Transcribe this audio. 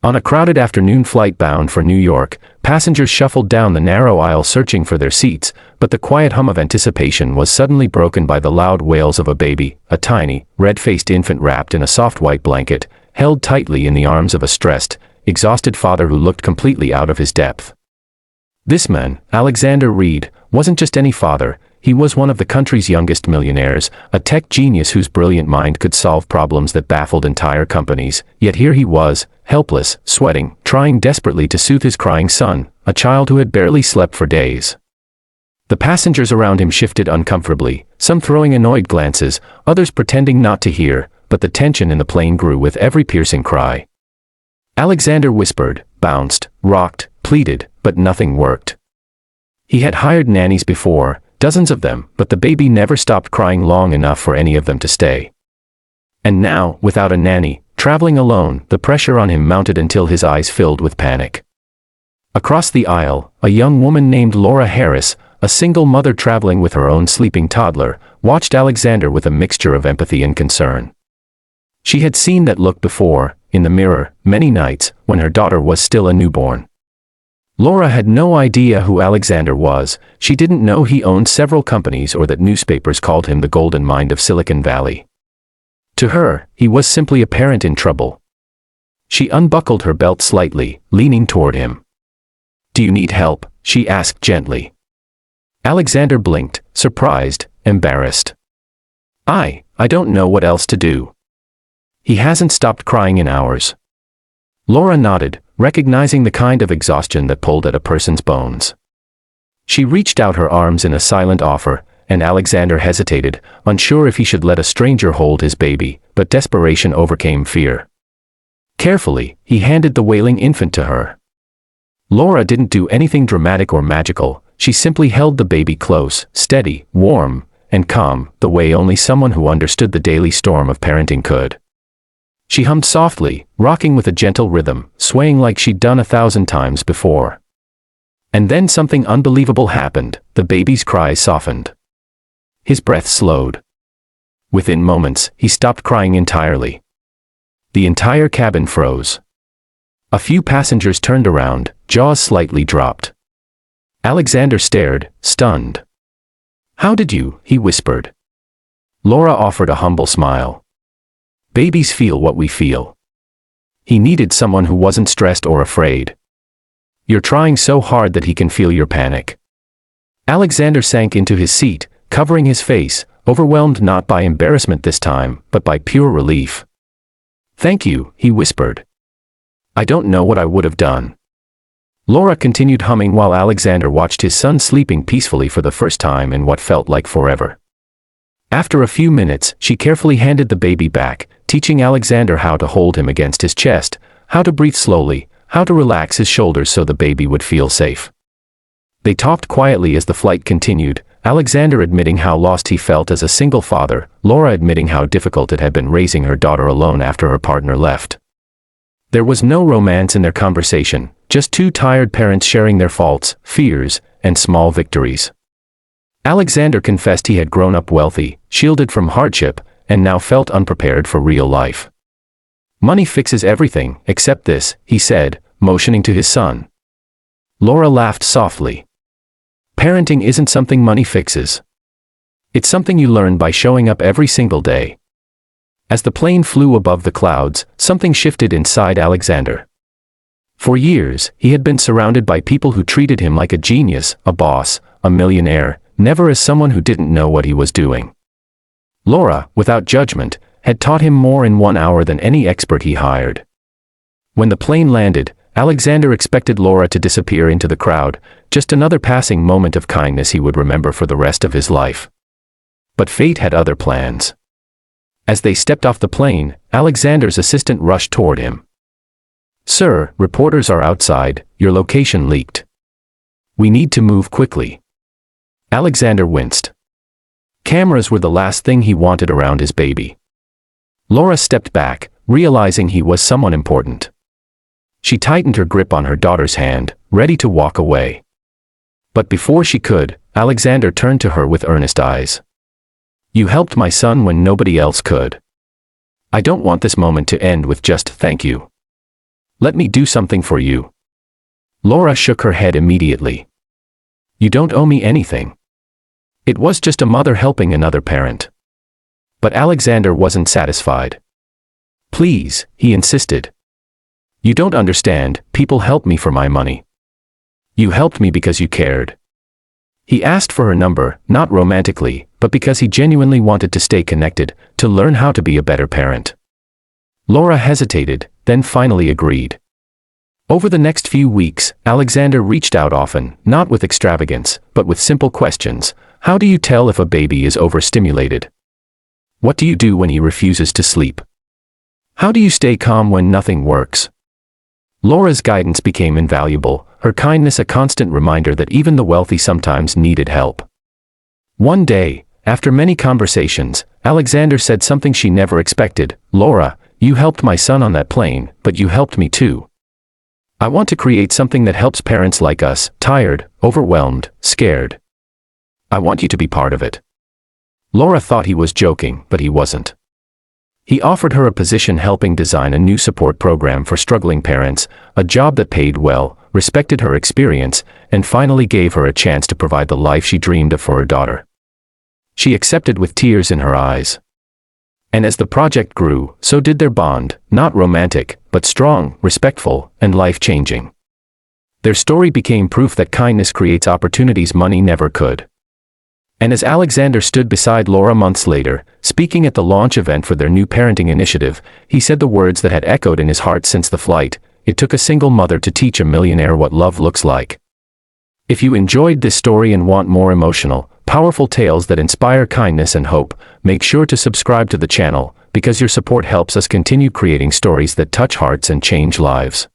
On a crowded afternoon flight bound for New York, passengers shuffled down the narrow aisle searching for their seats, but the quiet hum of anticipation was suddenly broken by the loud wails of a baby, a tiny, red-faced infant wrapped in a soft white blanket, held tightly in the arms of a stressed, exhausted father who looked completely out of his depth. This man, Alexander Reed, wasn't just any father. He was one of the country's youngest millionaires, a tech genius whose brilliant mind could solve problems that baffled entire companies. Yet here he was, helpless, sweating, trying desperately to soothe his crying son, a child who had barely slept for days. The passengers around him shifted uncomfortably, some throwing annoyed glances, others pretending not to hear, but the tension in the plane grew with every piercing cry. Alexander whispered, bounced, rocked, pleaded, but nothing worked. He had hired nannies before, dozens of them, but the baby never stopped crying long enough for any of them to stay. And now, without a nanny, traveling alone, the pressure on him mounted until his eyes filled with panic. Across the aisle, a young woman named Laura Harris, a single mother traveling with her own sleeping toddler, watched Alexander with a mixture of empathy and concern. She had seen that look before, in the mirror, many nights, when her daughter was still a newborn. Laura had no idea who Alexander was. She didn't know he owned several companies or that newspapers called him the golden mind of Silicon Valley. To her, he was simply a parent in trouble. She unbuckled her belt slightly, leaning toward him. "Do you need help?" she asked gently. Alexander blinked, surprised, embarrassed. I don't know what else to do. He hasn't stopped crying in hours." Laura nodded, recognizing the kind of exhaustion that pulled at a person's bones. She reached out her arms in a silent offer, and Alexander hesitated, unsure if he should let a stranger hold his baby, but desperation overcame fear. Carefully, he handed the wailing infant to her. Laura didn't do anything dramatic or magical. She simply held the baby close, steady, warm, and calm, the way only someone who understood the daily storm of parenting could. She hummed softly, rocking with a gentle rhythm, swaying like she'd done 1,000 times before. And then something unbelievable happened. The baby's cries softened. His breath slowed. Within moments, he stopped crying entirely. The entire cabin froze. A few passengers turned around, jaws slightly dropped. Alexander stared, stunned. "How did you?" he whispered. Laura offered a humble smile. "Babies feel what we feel." He needed someone who wasn't stressed or afraid. "You're trying so hard that he can feel your panic." Alexander sank into his seat, covering his face, overwhelmed not by embarrassment this time, but by pure relief. "Thank you," he whispered. "I don't know what I would have done." Laura continued humming while Alexander watched his son sleeping peacefully for the first time in what felt like forever. After a few minutes, she carefully handed the baby back, teaching Alexander how to hold him against his chest, how to breathe slowly, how to relax his shoulders so the baby would feel safe. They talked quietly as the flight continued, Alexander admitting how lost he felt as a single father, Laura admitting how difficult it had been raising her daughter alone after her partner left. There was no romance in their conversation, just two tired parents sharing their faults, fears, and small victories. Alexander confessed he had grown up wealthy, shielded from hardship, and now felt unprepared for real life. "Money fixes everything, except this," he said, motioning to his son. Laura laughed softly. "Parenting isn't something money fixes. It's something you learn by showing up every single day." As the plane flew above the clouds, something shifted inside Alexander. For years, he had been surrounded by people who treated him like a genius, a boss, a millionaire, never as someone who didn't know what he was doing. Laura, without judgment, had taught him more in 1 hour than any expert he hired. When the plane landed, Alexander expected Laura to disappear into the crowd, just another passing moment of kindness he would remember for the rest of his life. But fate had other plans. As they stepped off the plane, Alexander's assistant rushed toward him. "Sir, reporters are outside, your location leaked. We need to move quickly." Alexander winced. Cameras were the last thing he wanted around his baby. Laura stepped back, realizing he was someone important. She tightened her grip on her daughter's hand, ready to walk away. But before she could, Alexander turned to her with earnest eyes. "You helped my son when nobody else could. I don't want this moment to end with just thank you." Let me do something for you. Laura shook her head immediately. You don't owe me anything. It was just a mother helping another parent. But Alexander wasn't satisfied. Please, he insisted. You don't understand, people help me for my money. You helped me because you cared. He asked for her number, not romantically, but because he genuinely wanted to stay connected, to learn how to be a better parent. Laura hesitated, then finally agreed. Over the next few weeks, Alexander reached out often, not with extravagance, but with simple questions. How do you tell if a baby is overstimulated? What do you do when he refuses to sleep? How do you stay calm when nothing works? Laura's guidance became invaluable, her kindness a constant reminder that even the wealthy sometimes needed help. One day, after many conversations, Alexander said something she never expected. Laura, you helped my son on that plane, but you helped me too. I want to create something that helps parents like us, tired, overwhelmed, scared. I want you to be part of it. Laura thought he was joking, but he wasn't. He offered her a position helping design a new support program for struggling parents, a job that paid well, respected her experience, and finally gave her a chance to provide the life she dreamed of for her daughter. She accepted with tears in her eyes. And as the project grew, so did their bond, not romantic, but strong, respectful, and life-changing. Their story became proof that kindness creates opportunities money never could. And as Alexander stood beside Laura months later, speaking at the launch event for their new parenting initiative, he said the words that had echoed in his heart since the flight: "It took a single mother to teach a millionaire what love looks like." If you enjoyed this story and want more emotional, powerful tales that inspire kindness and hope, make sure to subscribe to the channel, because your support helps us continue creating stories that touch hearts and change lives.